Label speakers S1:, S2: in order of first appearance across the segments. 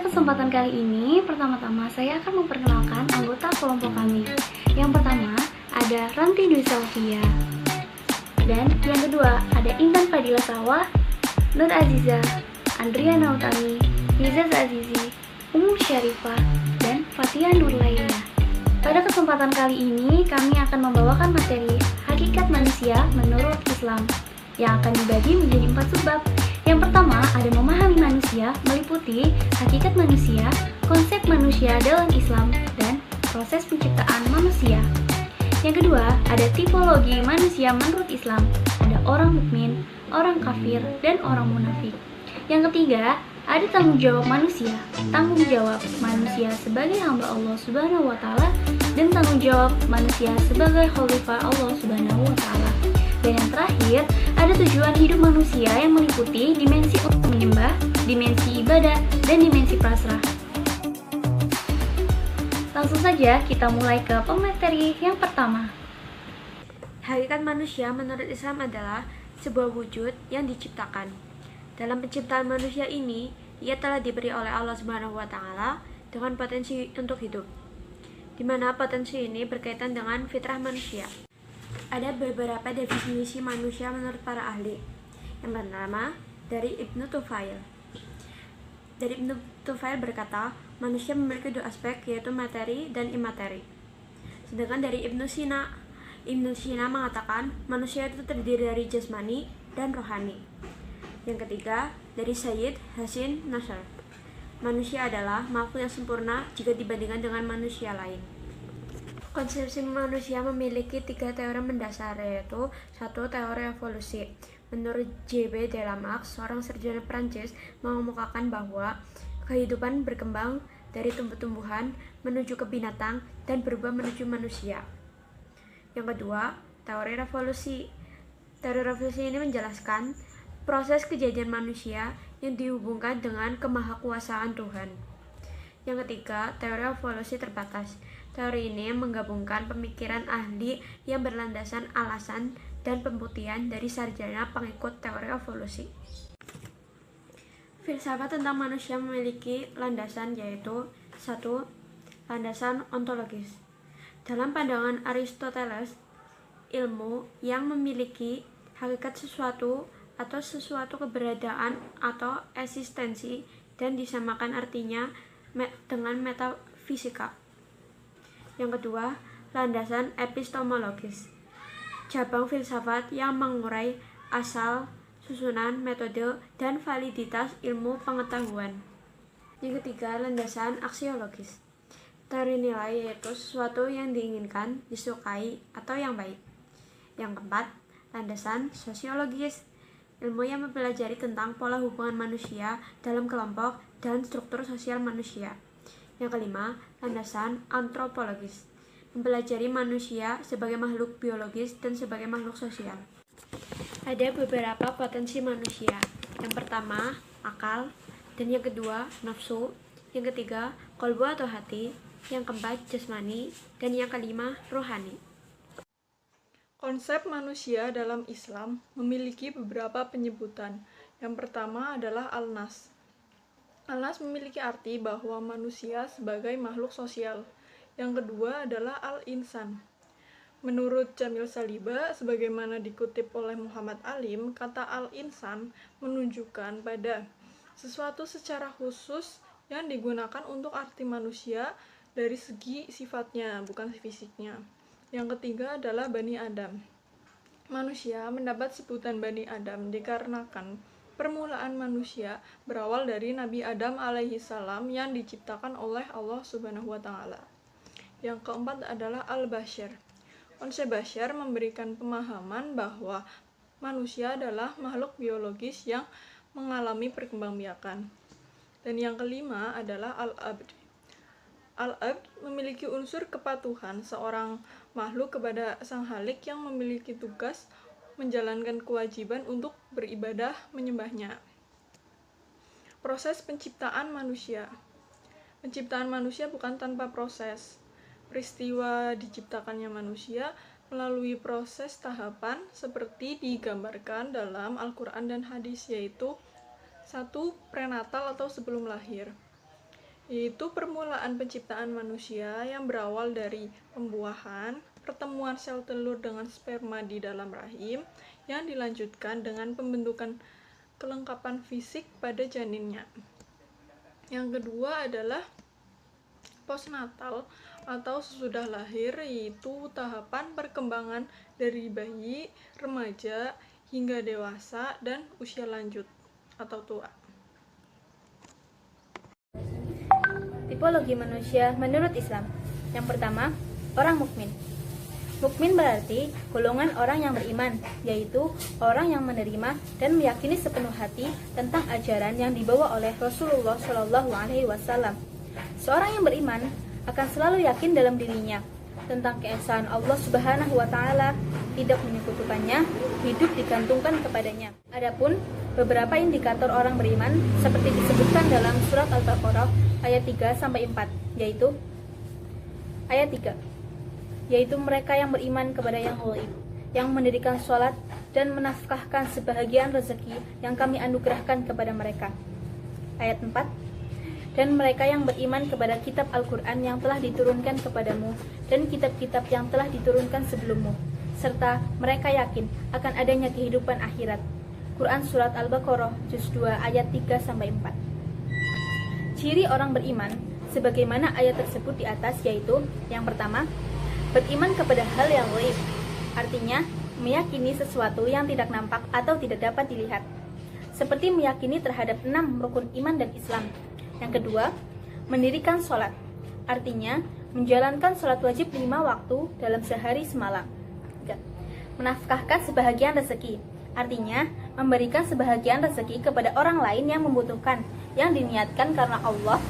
S1: kesempatan kali ini, pertama-tama saya akan memperkenalkan anggota kelompok kami. Yang pertama, ada Ranti Dwi Salvia. Dan yang kedua, ada Intan Fadila Sawah, Nur Aziza, Andriana Utami, Nizaz Azizi, Umul Syarifah, dan Fatia Nurlaila. Pada kesempatan kali ini, kami akan membawakan materi Hakikat Manusia Menurut Islam yang akan dibagi menjadi 4 subbab. Yang pertama, ada memahami manusia, meliputi hakikat manusia, konsep manusia dalam Islam, dan proses penciptaan manusia. Yang kedua, ada tipologi manusia menurut Islam. Ada orang mukmin, orang kafir, dan orang munafik. Yang ketiga, ada tanggung jawab manusia. Tanggung jawab manusia sebagai hamba Allah Subhanahu wa taala dan tanggung jawab manusia sebagai khalifah Allah Subhanahu wa taala. Dan yang terakhir, ada tujuan hidup manusia yang meliputi dimensi untuk menyembah, dimensi ibadah, dan dimensi pasrah. Langsung saja kita mulai ke pemateri yang pertama.
S2: Hakikat manusia menurut Islam adalah sebuah wujud yang diciptakan. Dalam penciptaan manusia ini, ia telah diberi oleh Allah Subhanahu wa taala dengan potensi untuk hidup, di mana potensi ini berkaitan dengan fitrah manusia. Ada beberapa definisi manusia menurut para ahli. Yang pertama, dari Ibnu Tufail. Dari Ibnu Tufail berkata, manusia memiliki dua aspek, yaitu materi dan imateri. Sedangkan dari Ibnu Sina mengatakan, manusia itu terdiri dari jasmani dan rohani. Yang ketiga, dari Sayyid Hasan Nasr. Manusia adalah makhluk yang sempurna jika dibandingkan dengan manusia lain. Konsepsi manusia memiliki 3 teori mendasar, yaitu 1. Teori evolusi. Menurut J.B. Delamax, seorang sarjana Prancis, mengemukakan bahwa kehidupan berkembang dari tumbuh-tumbuhan menuju ke binatang dan berubah menuju manusia. Yang kedua, teori revolusi. Teori revolusi ini menjelaskan proses kejadian manusia yang dihubungkan dengan kemahakuasaan Tuhan. Yang ketiga, teori evolusi terbatas. Teori ini menggabungkan pemikiran ahli yang berlandasan alasan dan pembuktian dari sarjana pengikut teori evolusi. Filsafat tentang manusia memiliki landasan, yaitu 1. Landasan ontologis. Dalam pandangan Aristoteles, ilmu yang memiliki hakikat sesuatu atau sesuatu keberadaan atau eksistensi dan disamakan artinya dengan metafisika. Yang kedua, landasan epistemologis. Cabang filsafat yang mengurai asal, susunan, metode, dan validitas ilmu pengetahuan. Yang ketiga, landasan aksiologis. Teori nilai yaitu sesuatu yang diinginkan, disukai, atau yang baik. Yang keempat, landasan sosiologis. Ilmu yang mempelajari tentang pola hubungan manusia dalam kelompok dan struktur sosial manusia. Yang kelima, landasan antropologis. Mempelajari manusia sebagai makhluk biologis dan sebagai makhluk sosial. Ada beberapa potensi manusia. Yang pertama, akal, dan yang kedua, nafsu, yang ketiga, qalbu atau hati, yang keempat, jasmani, dan yang kelima, rohani.
S3: Konsep manusia dalam Islam memiliki beberapa penyebutan. Yang pertama adalah al-nas. Al-nas memiliki arti bahwa manusia sebagai makhluk sosial. Yang kedua adalah al-insan. Menurut Jamil Saliba, sebagaimana dikutip oleh Muhammad Alim, kata al-insan menunjukkan pada sesuatu secara khusus yang digunakan untuk arti manusia dari segi sifatnya, bukan fisiknya. Yang ketiga adalah Bani Adam. Manusia mendapat sebutan Bani Adam dikarenakan permulaan manusia berawal dari Nabi Adam alaihi salam yang diciptakan oleh Allah Subhanahu wa taala. Yang keempat adalah al-bashar. Konsep bashar memberikan pemahaman bahwa manusia adalah makhluk biologis yang mengalami perkembangbiakan. Dan yang kelima adalah al-abd. Al-abd memiliki unsur kepatuhan seorang makhluk kepada Sang Khalik yang memiliki tugas menjalankan kewajiban untuk beribadah menyembahnya. Proses penciptaan manusia. Penciptaan manusia bukan tanpa proses. Peristiwa diciptakannya manusia melalui proses tahapan seperti digambarkan dalam Al-Quran dan hadis, yaitu 1. Prenatal atau sebelum lahir. yaitu permulaan penciptaan manusia yang berawal dari pembuahan, pertemuan sel telur dengan sperma di dalam rahim, yang dilanjutkan dengan pembentukan kelengkapan fisik pada janinnya. Yang kedua adalah postnatal atau sesudah lahir, yaitu tahapan perkembangan dari bayi, remaja, hingga dewasa dan usia lanjut atau tua.
S2: Tipologi manusia menurut Islam. Yang pertama, orang mukmin. Mukmin berarti golongan orang yang beriman, yaitu orang yang menerima dan meyakini sepenuh hati tentang ajaran yang dibawa oleh Rasulullah Shallallahu Alaihi Wasallam. Seorang yang beriman akan selalu yakin dalam dirinya tentang keesaan Allah Subhanahu Wa Taala, tidak menyekutukannya, hidup digantungkan kepadanya. Adapun beberapa indikator orang beriman seperti disebutkan dalam surat Al-Baqarah ayat 3-4, yaitu ayat 3, yaitu mereka yang beriman kepada yang ghaib, yang mendirikan sholat dan menafkahkan sebahagian rezeki yang kami anugerahkan kepada mereka. Ayat 4, dan mereka yang beriman kepada kitab Al-Quran yang telah diturunkan kepadamu dan kitab-kitab yang telah diturunkan sebelummu, serta mereka yakin akan adanya kehidupan akhirat. Quran Surat Al-Baqarah Juz 2 ayat 3-4. Ciri orang beriman sebagaimana ayat tersebut di atas, yaitu yang pertama, beriman kepada hal yang ghaib, artinya meyakini sesuatu yang tidak nampak atau tidak dapat dilihat, seperti meyakini terhadap 6 rukun iman dan Islam. Yang kedua, mendirikan sholat, artinya menjalankan sholat wajib 5 waktu dalam sehari semalam. Tiga, menafkahkan sebahagian rezeki, artinya memberikan sebahagian rezeki kepada orang lain yang membutuhkan, yang diniatkan karena Allah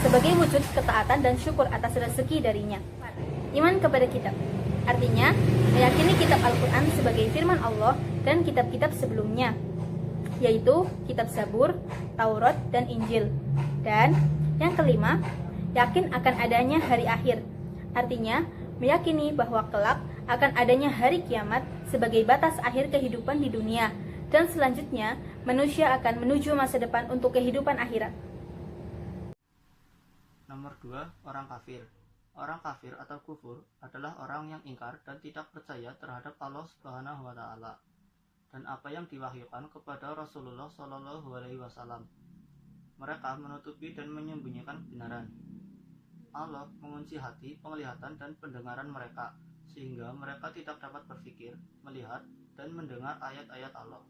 S2: sebagai wujud ketaatan dan syukur atas rezeki darinya. Iman kepada kitab, artinya meyakini kitab Al-Quran sebagai firman Allah dan kitab-kitab sebelumnya, yaitu kitab Zabur, Taurat, dan Injil. Dan yang kelima, yakin akan adanya hari akhir, artinya meyakini bahwa kelak akan adanya hari kiamat sebagai batas akhir kehidupan di dunia, dan selanjutnya manusia akan menuju masa depan untuk kehidupan akhirat.
S4: Nomor 2, orang kafir. Orang kafir atau kufur adalah orang yang ingkar dan tidak percaya terhadap Allah Subhanahu wa Ta'ala dan apa yang diwahyukan kepada Rasulullah Shallallahu Alaihi Wasallam. Mereka menutupi dan menyembunyikan kebenaran. Allah mengunci hati, penglihatan, dan pendengaran mereka, sehingga mereka tidak dapat berpikir, melihat, dan mendengar ayat-ayat Allah.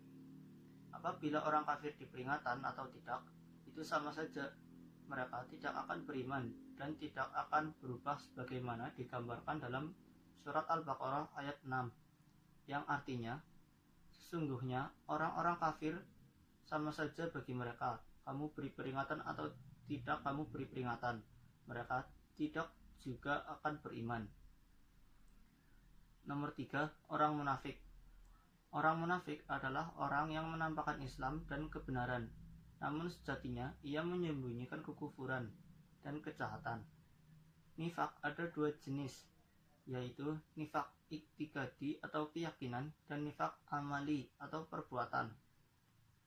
S4: Apabila orang kafir diperingatan atau tidak, itu sama saja. Mereka tidak akan beriman dan tidak akan berubah sebagaimana digambarkan dalam surat Al-Baqarah ayat 6, yang artinya, sesungguhnya orang-orang kafir sama saja bagi mereka, kamu beri peringatan atau tidak kamu beri peringatan, mereka tidak juga akan beriman. Nomor 3, orang munafik. Orang munafik adalah orang yang menampakkan Islam dan kebenaran, namun sejatinya ia menyembunyikan kekufuran dan kejahatan. Nifak ada 2 jenis, yaitu nifak iktikadi atau keyakinan dan nifak amali atau perbuatan.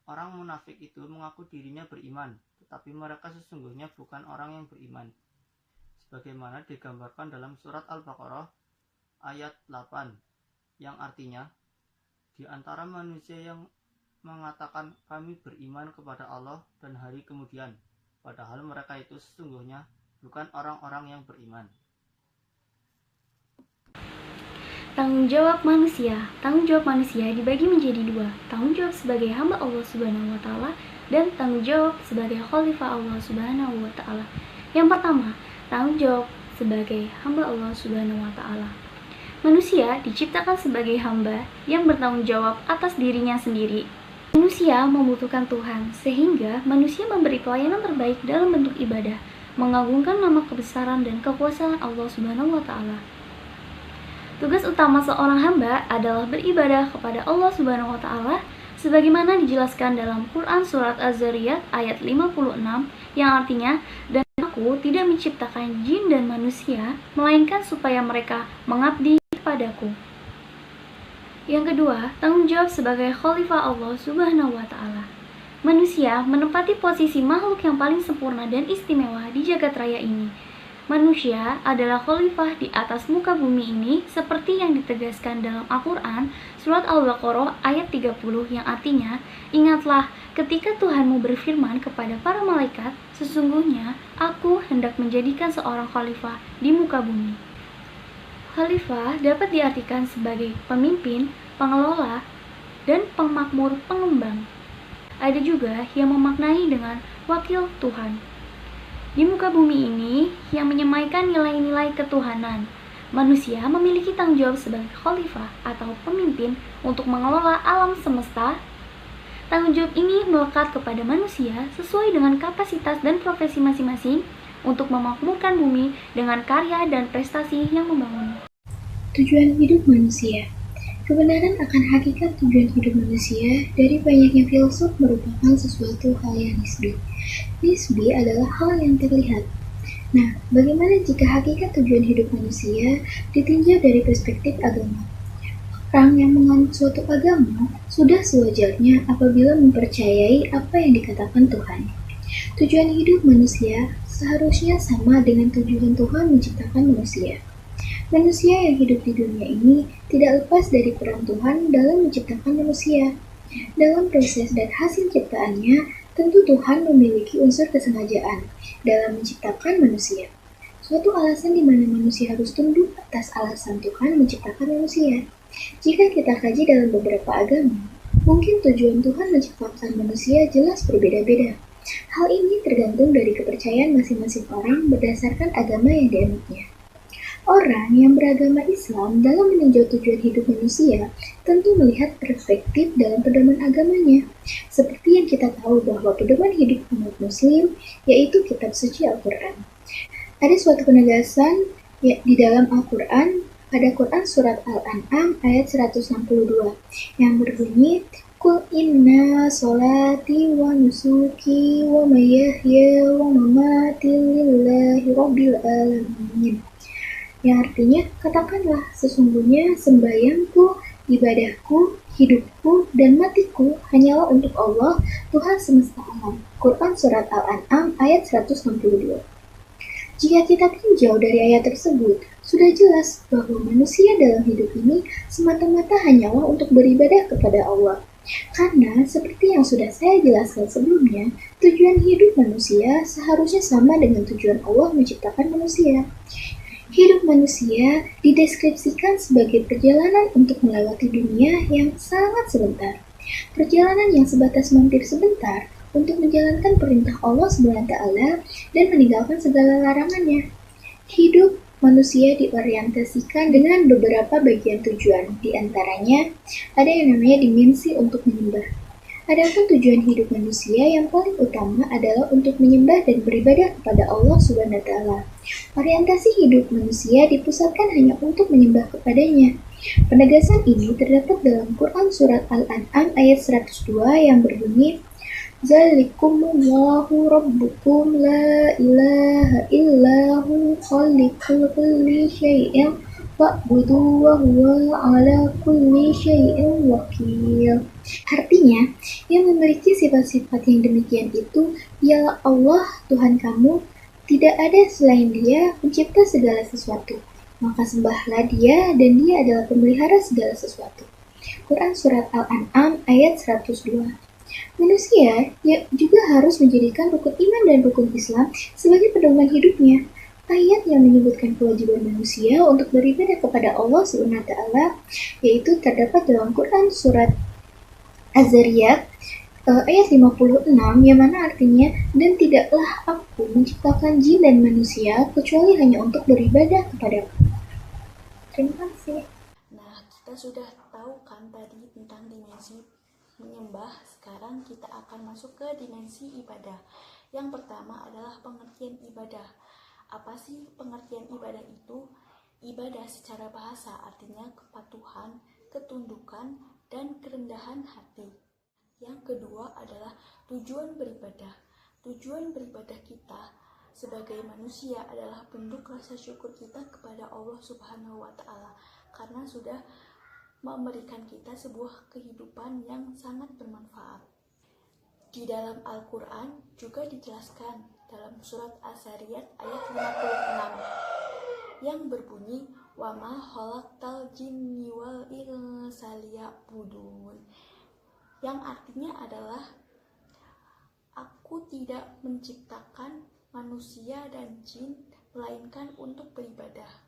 S4: Orang munafik itu mengaku dirinya beriman, tetapi mereka sesungguhnya bukan orang yang beriman, sebagaimana digambarkan dalam surat Al-Baqarah ayat 8, yang artinya, di antara manusia yang mengatakan kami beriman kepada Allah dan hari kemudian, padahal mereka itu sesungguhnya bukan orang-orang yang beriman.
S1: Tanggung jawab manusia. Tanggung jawab manusia dibagi menjadi 2. Tanggung jawab sebagai hamba Allah Subhanahu wa Ta'ala dan tanggung jawab sebagai khalifah Allah Subhanahu wa Ta'ala. Yang pertama, tanggung jawab sebagai hamba Allah Subhanahu wa Ta'ala. Manusia diciptakan sebagai hamba yang bertanggung jawab atas dirinya sendiri. Manusia membutuhkan Tuhan, sehingga manusia memberi pelayanan terbaik dalam bentuk ibadah, mengagungkan nama kebesaran dan kekuasaan Allah Subhanahu wa Ta'ala. Tugas utama seorang hamba adalah beribadah kepada Allah Subhanahu wa Ta'ala sebagaimana dijelaskan dalam Quran Surat Az-Zariyat ayat 56 yang artinya, dan aku tidak menciptakan jin dan manusia melainkan supaya mereka mengabdi kepadaku. Yang kedua, tanggung jawab sebagai khalifah Allah Subhanahu wa Ta'ala. Manusia menempati posisi makhluk yang paling sempurna dan istimewa di jagat raya ini. Manusia adalah khalifah di atas muka bumi ini seperti yang ditegaskan dalam Al-Quran surat Al-Baqarah ayat 30 yang artinya, ingatlah ketika Tuhanmu berfirman kepada para malaikat, sesungguhnya aku hendak menjadikan seorang khalifah di muka bumi. Khalifah dapat diartikan sebagai pemimpin, pengelola, dan pemakmur pengembang. Ada juga yang memaknai dengan wakil Tuhan. Di muka bumi ini yang menyemaikan nilai-nilai ketuhanan, manusia memiliki tanggung jawab sebagai khalifah atau pemimpin untuk mengelola alam semesta. Tanggung jawab ini melekat kepada manusia sesuai dengan kapasitas dan profesi masing-masing untuk memakmurkan bumi dengan karya dan prestasi yang membangun.
S5: Tujuan hidup manusia. Kebenaran akan hakikat tujuan hidup manusia dari banyaknya filsuf merupakan sesuatu hal yang nisbi. Nisbi adalah hal yang terlihat. Nah, bagaimana jika hakikat tujuan hidup manusia ditinjau dari perspektif agama? Orang yang menganut suatu agama sudah sewajarnya apabila mempercayai apa yang dikatakan Tuhan. Tujuan hidup manusia seharusnya sama dengan tujuan Tuhan menciptakan manusia. Manusia yang hidup di dunia ini tidak lepas dari peran Tuhan dalam menciptakan manusia. Dalam proses dan hasil ciptaannya, tentu Tuhan memiliki unsur kesengajaan dalam menciptakan manusia. Suatu alasan di mana manusia harus tunduk atas alasan Tuhan menciptakan manusia. Jika kita kaji dalam beberapa agama, mungkin tujuan Tuhan menciptakan manusia jelas berbeda-beda. Hal ini tergantung dari kepercayaan masing-masing orang berdasarkan agama yang dianutnya. Orang yang beragama Islam dalam meninjau tujuan hidup manusia tentu melihat perspektif dalam pedoman agamanya. Seperti yang kita tahu bahwa pedoman hidup umat muslim yaitu kitab suci Al-Quran. Ada suatu penegasan di dalam Al-Quran pada Quran surat Al-An'am ayat 162 yang berbunyi Qul inna sholati wa nusuki wa mahyaya wa mamati lillahi rabbil alamin. Yang artinya, katakanlah sesungguhnya sembahyangku, ibadahku, hidupku, dan matiku hanyalah untuk Allah, Tuhan semesta alam. Quran Surat Al-An'am ayat 162. Jika kita tinjau dari ayat tersebut, sudah jelas bahwa manusia dalam hidup ini semata-mata hanyalah untuk beribadah kepada Allah. Karena seperti yang sudah saya jelaskan sebelumnya, tujuan hidup manusia seharusnya sama dengan tujuan Allah menciptakan manusia. Hidup manusia dideskripsikan sebagai perjalanan untuk melewati dunia yang sangat sebentar. Perjalanan yang sebatas mampir sebentar untuk menjalankan perintah Allah SWT dan meninggalkan segala larangannya. Hidup manusia diorientasikan dengan beberapa bagian tujuan. Di antaranya, ada yang namanya dimensi untuk menyembah. Adapun tujuan hidup manusia yang paling utama adalah untuk menyembah dan beribadah kepada Allah SWT. Orientasi hidup manusia dipusatkan hanya untuk menyembah kepadanya. Penegasan ini terdapat dalam Quran Surat Al-An'am ayat 102 yang berbunyi Zalikumullahu Rabbukum la ilaha illahu khaliqul kulli syai'in fa'budu wa huwa ala kulli syai'in wakil. Artinya, yang memiliki sifat-sifat yang demikian itu ialah Allah Tuhan kamu. Tidak ada selain Dia pencipta segala sesuatu. Maka sembahlah Dia dan Dia adalah pemelihara segala sesuatu. Quran Surat Al-An'am ayat 102. Manusia juga harus menjadikan rukun iman dan rukun Islam sebagai pedoman hidupnya. Ayat yang menyebutkan kewajiban manusia untuk beribadah kepada Allah SWT yaitu terdapat dalam Quran Surat Az-Zariyat ayat 56 yang mana artinya dan tidaklah aku menciptakan jin dan manusia kecuali hanya untuk beribadah kepada-Ku. Terima kasih.
S1: Nah, kita sudah tahu kan tadi tentang dimensi menyembah. Sekarang kita akan masuk ke dimensi ibadah. Yang pertama adalah pengertian ibadah. Apa sih pengertian ibadah itu? Ibadah secara bahasa artinya kepatuhan, ketundukan, dan kerendahan hati. Yang kedua adalah tujuan beribadah. Tujuan beribadah kita sebagai manusia adalah bentuk rasa syukur kita kepada Allah Subhanahu wa Ta'ala karena sudah memberikan kita sebuah kehidupan yang sangat bermanfaat. Di dalam Al-Quran juga dijelaskan dalam surat Az-Zariyat ayat 56 yang berbunyi wa ma khalaqtal jinni wal insa liya'budun, yang artinya adalah aku tidak menciptakan manusia dan jin melainkan untuk beribadah.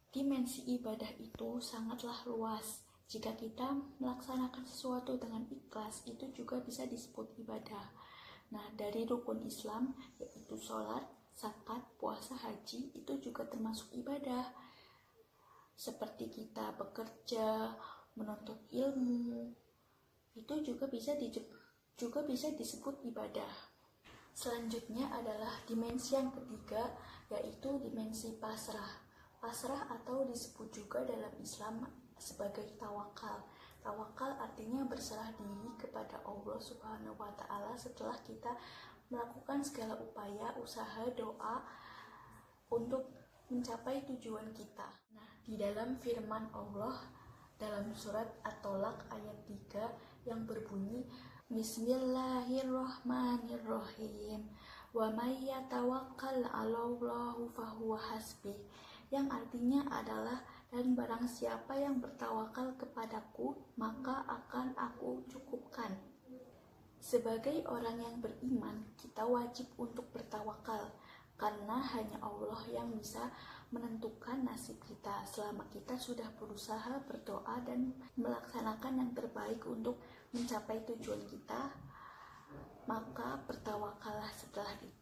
S1: Dimensi ibadah itu sangatlah luas. Jika kita melaksanakan sesuatu dengan ikhlas, itu juga bisa disebut ibadah. Nah, dari rukun Islam, yaitu sholat, zakat, puasa, haji, itu juga termasuk ibadah. Seperti kita bekerja, menuntut ilmu, itu juga bisa disebut ibadah. Selanjutnya adalah dimensi yang ketiga, yaitu dimensi pasrah. Pasrah atau disebut juga dalam Islam sebagai tawakal. Tawakal artinya berserah diri kepada Allah Subhanahu wa Ta'ala setelah kita melakukan segala upaya, usaha, doa untuk mencapai tujuan kita. Nah, di dalam firman Allah dalam surat At-Tolak ayat 3 yang berbunyi Bismillahirrahmanirrahim wa may yatawakkal 'alallahu fahuwa hasbih, yang artinya adalah dan barang siapa yang bertawakal kepadaku, maka akan aku cukupkan. Sebagai orang yang beriman, kita wajib untuk bertawakal, karena hanya Allah yang bisa menentukan nasib kita selama kita sudah berusaha, berdoa, dan melaksanakan yang terbaik untuk mencapai tujuan kita, maka bertawakallah setelah itu.